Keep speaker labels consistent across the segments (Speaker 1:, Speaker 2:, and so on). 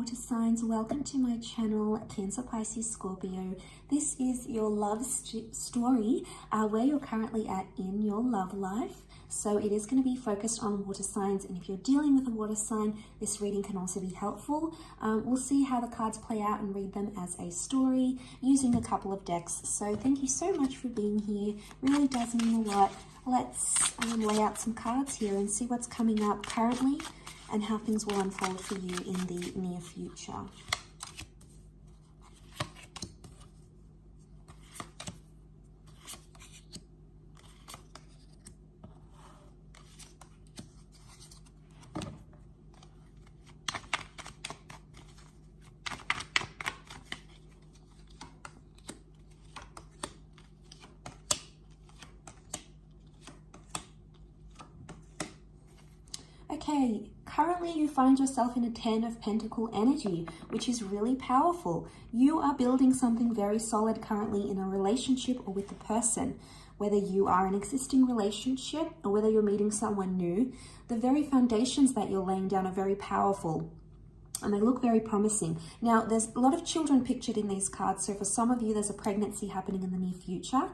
Speaker 1: water signs, welcome to my channel, Cancer, Pisces, Scorpio. This is your love story, where you're currently at in your love life. So it is going to be focused on water signs, and if you're dealing with a water sign, this reading can also be helpful. We'll see how the cards play out and read them as a story using a couple of decks. So thank you so much for being here. Really does mean a lot. Let's lay out some cards here and see what's coming up currently and how things will unfold for you in the near future. Okay, currently you find yourself in a 10 of Pentacle energy, which is really powerful. You are building something very solid currently in a relationship or with a person. Whether you are in an existing relationship or whether you're meeting someone new, the very foundations that you're laying down are very powerful. And they look very promising. Now, there's a lot of children pictured in these cards. So for some of you, there's a pregnancy happening in the near future.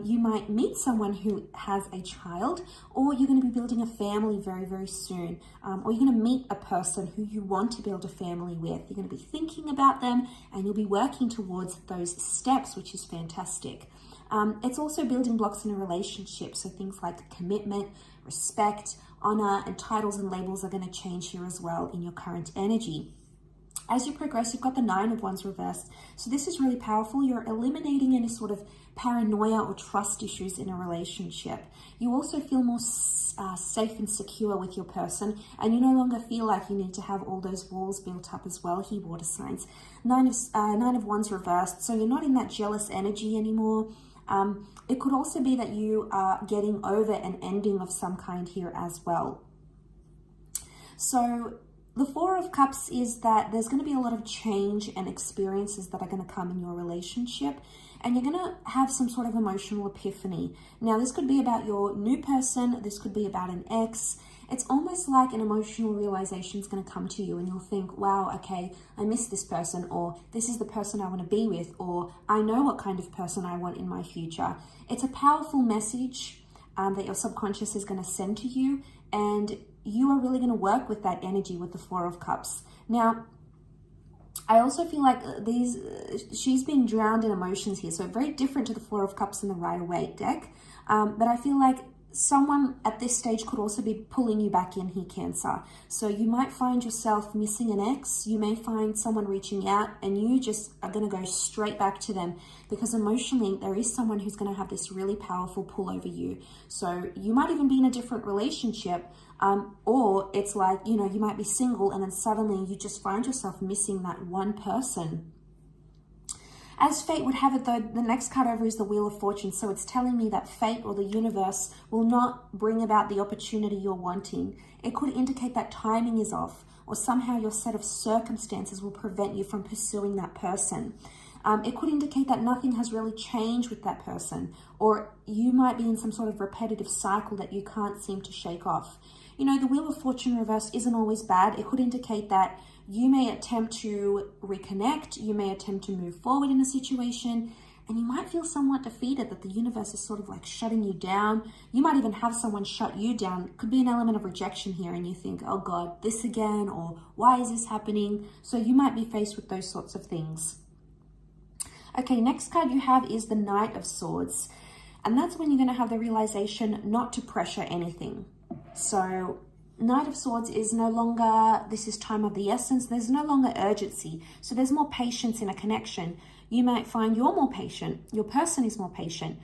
Speaker 1: You might meet someone who has a child, or you're going to be building a family very, very soon. Or you're going to meet a person who you want to build a family with. You're going to be thinking about them, and you'll be working towards those steps, which is fantastic. It's also building blocks in a relationship. So things like commitment, respect, honor, and titles and labels are going to change here as well in your current energy. As you progress, you've got the 9 of Wands reversed. So this is really powerful. You're eliminating any sort of paranoia or trust issues in a relationship. You also feel more safe and secure with your person, and you no longer feel like you need to have all those walls built up as well here, water signs. 9 of Wands reversed. So you're not in that jealous energy anymore. It could also be that you are getting over an ending of some kind here as well. So the 4 of Cups is that there's going to be a lot of change and experiences that are going to come in your relationship, and you're going to have some sort of emotional epiphany. Now, this could be about your new person. This could be about an ex. It's almost like an emotional realization is going to come to you, and you'll think, wow, okay, I miss this person, or this is the person I want to be with, or I know what kind of person I want in my future. It's a powerful message that your subconscious is going to send to you, and you are really going to work with that energy with the 4 of Cups. Now, I also feel like she's being drowned in emotions here, so very different to the 4 of Cups in the Rider-Waite deck, but I feel like someone at this stage could also be pulling you back in here, Cancer. So you might find yourself missing an ex. You may find someone reaching out, and you just are going to go straight back to them, because emotionally there is someone who's going to have this really powerful pull over you. So you might even be in a different relationship, or it's like, you know, you might be single, and then suddenly you just find yourself missing that one person. As fate would have it, though, the next card over is the Wheel of Fortune. So it's telling me that fate or the universe will not bring about the opportunity you're wanting. It could indicate that timing is off, or somehow your set of circumstances will prevent you from pursuing that person. It could indicate that nothing has really changed with that person, or you might be in some sort of repetitive cycle that you can't seem to shake off. You know, the Wheel of Fortune reversed isn't always bad. It could indicate that you may attempt to reconnect, you may attempt to move forward in a situation, and you might feel somewhat defeated that the universe is sort of like shutting you down. You might even have someone shut you down. Could be an element of rejection here, and you think, oh God, this again, or why is this happening? So you might be faced with those sorts of things. Okay, next card you have is the Knight of Swords, and that's when you're going to have the realization not to pressure anything. So Knight of Swords is no longer, this is time of the essence. There's no longer urgency. So there's more patience in a connection. You might find you're more patient. Your person is more patient.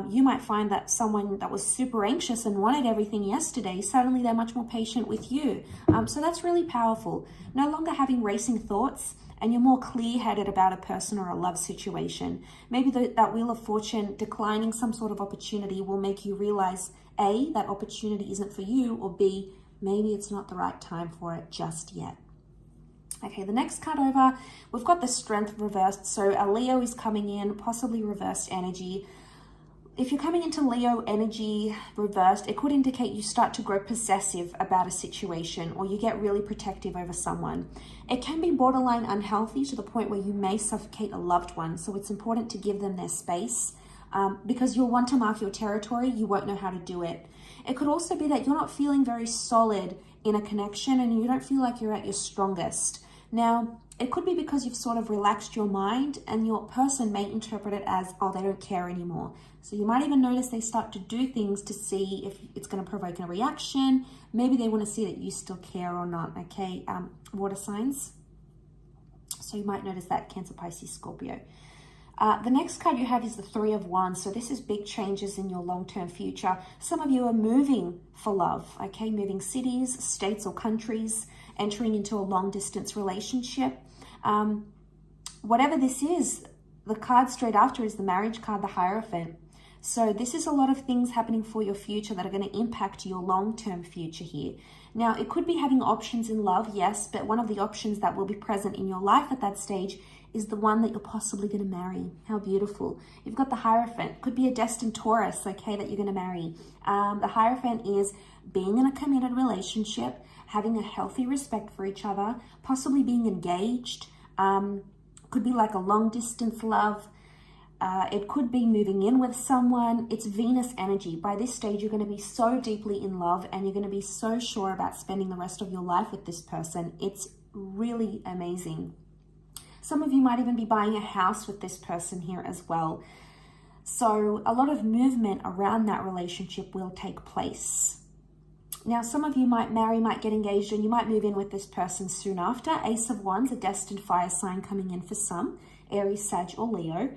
Speaker 1: You might find that someone that was super anxious and wanted everything yesterday, suddenly they're much more patient with you. So that's really powerful. No longer having racing thoughts, and you're more clear-headed about a person or a love situation. Maybe that Wheel of Fortune declining some sort of opportunity will make you realize, A, that opportunity isn't for you, or B, maybe it's not the right time for it just yet. Okay, the next card over, we've got the Strength reversed. So a Leo is coming in, possibly reversed energy. If you're coming into Leo energy reversed, it could indicate you start to grow possessive about a situation, or you get really protective over someone. It can be borderline unhealthy to the point where you may suffocate a loved one. So it's important to give them their space, because you'll want to mark your territory. You won't know how to do it. It could also be that you're not feeling very solid in a connection and you don't feel like you're at your strongest. Now, it could be because you've sort of relaxed your mind and your person may interpret it as, oh, they don't care anymore. So you might even notice they start to do things to see if it's going to provoke a reaction. Maybe they want to see that you still care or not, okay? Water signs. So you might notice that, Cancer, Pisces, Scorpio. The next card you have is the Three of Wands. So this is big changes in your long-term future. Some of you are moving for love, okay? Moving cities, states, or countries, entering into a long-distance relationship. Whatever this is, the card straight after is the marriage card, the Hierophant. So this is a lot of things happening for your future that are going to impact your long-term future here. Now, it could be having options in love, yes, but one of the options that will be present in your life at that stage is the one that you're possibly going to marry. How beautiful. You've got the Hierophant. Could be a destined Taurus, okay, that you're going to marry. The Hierophant is being in a committed relationship, having a healthy respect for each other, possibly being engaged. Could be like a long distance love. It could be moving in with someone. It's Venus energy. By this stage, you're going to be so deeply in love and you're going to be so sure about spending the rest of your life with this person. It's really amazing. Some of you might even be buying a house with this person here as well. So a lot of movement around that relationship will take place. Now, some of you might marry, might get engaged, and you might move in with this person soon after. Ace of Wands, a destined fire sign coming in for some, Aries, Sag, or Leo.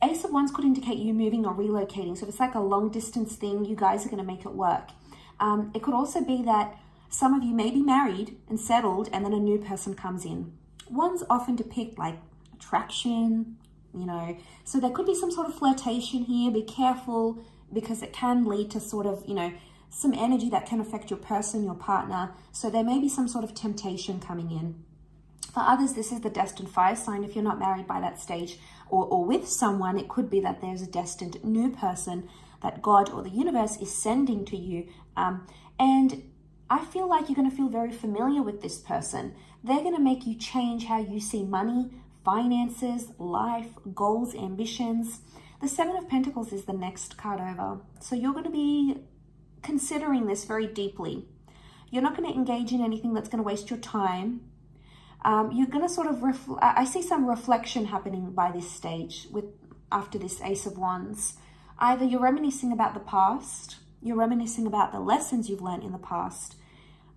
Speaker 1: Ace of Wands could indicate you moving or relocating. So if it's like a long distance thing, you guys are going to make it work. It could also be that some of you may be married and settled and then a new person comes in. Wands often depict like attraction, you know, so there could be some sort of flirtation here. Be careful because it can lead to sort of, you know, some energy that can affect your person, your partner. So there may be some sort of temptation coming in. For others, this is the destined fire sign. If you're not married by that stage or with someone, it could be that there's a destined new person that God or the universe is sending to you. And I feel like you're going to feel very familiar with this person. They're going to make you change how you see money, finances, life, goals, ambitions. The Seven of Pentacles is the next card over. So you're going to be considering this very deeply. You're not going to engage in anything that's going to waste your time. You're going to sort of, I see some reflection happening by this stage after this Ace of Wands. Either you're reminiscing about the past, you're reminiscing about the lessons you've learned in the past.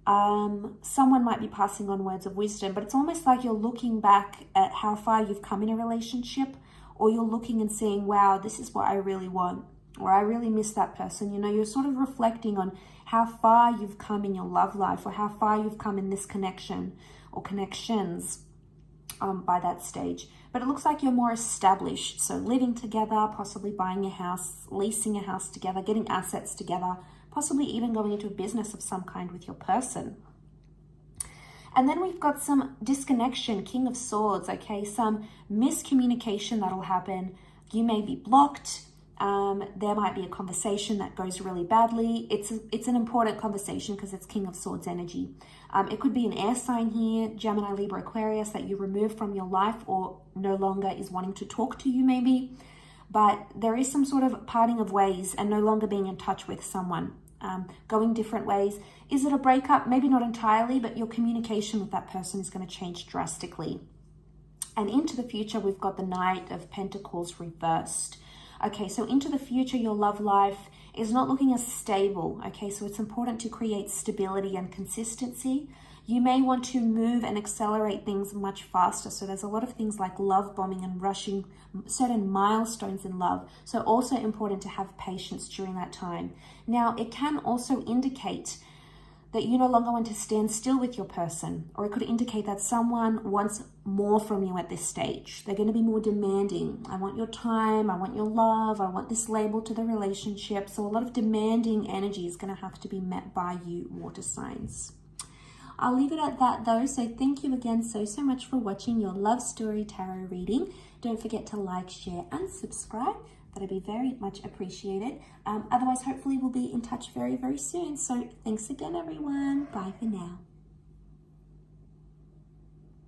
Speaker 1: Someone might be passing on words of wisdom, but it's almost like you're looking back at how far you've come in a relationship, or you're looking and saying, wow, this is what I really want, or I really miss that person. You know, you're sort of reflecting on how far you've come in your love life, or how far you've come in this connection or connections by that stage. But it looks like you're more established. So living together, possibly buying a house, leasing a house together, getting assets together, possibly even going into a business of some kind with your person. And then we've got some disconnection, King of Swords, okay? Some miscommunication that'll happen. You may be blocked. There might be a conversation that goes really badly. It's an important conversation because it's King of Swords energy. It could be an air sign here, Gemini, Libra, Aquarius, that you remove from your life or no longer is wanting to talk to you maybe. But there is some sort of parting of ways and no longer being in touch with someone, going different ways. Is it a breakup? Maybe not entirely, but your communication with that person is going to change drastically. And into the future, we've got the Knight of Pentacles reversed. Okay, so into the future, your love life is not looking as stable. Okay, so it's important to create stability and consistency. You may want to move and accelerate things much faster. So there's a lot of things like love bombing and rushing certain milestones in love. So also important to have patience during that time. Now, it can also indicate that you no longer want to stand still with your person, or it could indicate that someone wants more from you at this stage. They're going to be more demanding. I want your time, I want your love, I want this label to the relationship. So a lot of demanding energy is going to have to be met by you, water signs. I'll leave it at that though. So thank you again so much for watching your love story tarot reading. Don't forget to like, share, and subscribe. That'd be very much appreciated. Otherwise, hopefully we'll be in touch very, very soon. So thanks again, everyone. Bye for now.